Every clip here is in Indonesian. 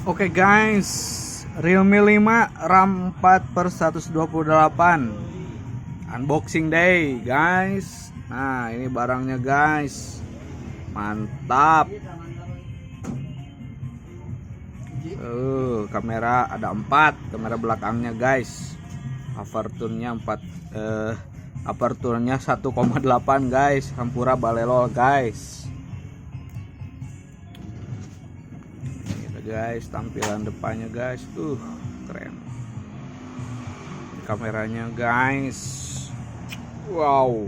Oke guys, Realme 5 RAM 4 per 128 unboxing day guys. Nah ini barangnya guys, mantap. Kamera ada 4 kamera belakangnya guys. Aperturnya 1,8 guys. Hampura balelol guys. Guys, tampilan depannya guys, keren. Kameranya guys, wow.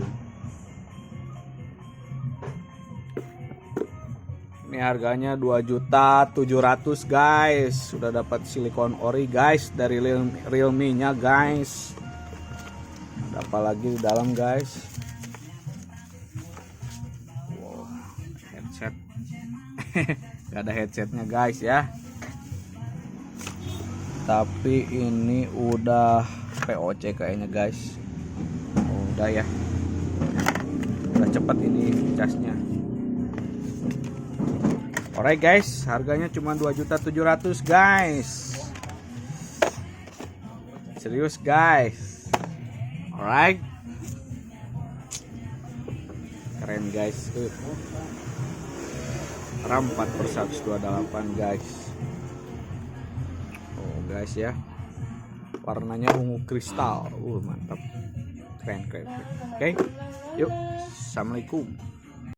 Ini harganya 2.700.000 guys. Sudah dapat silikon ori guys dari Realme nya guys. Ada apa lagi di dalam guys? Wow, headset. Gak ada headsetnya guys ya, tapi ini udah POC kayaknya guys. Udah ya, udah cepet ini casnya. Alright guys, harganya cuma 2.700.000 guys. Serius guys. Alright, keren guys. RAM 4 per 128 guys. Oh guys ya, warnanya ungu kristal. Mantap, keren. Oke, yuk, assalamualaikum.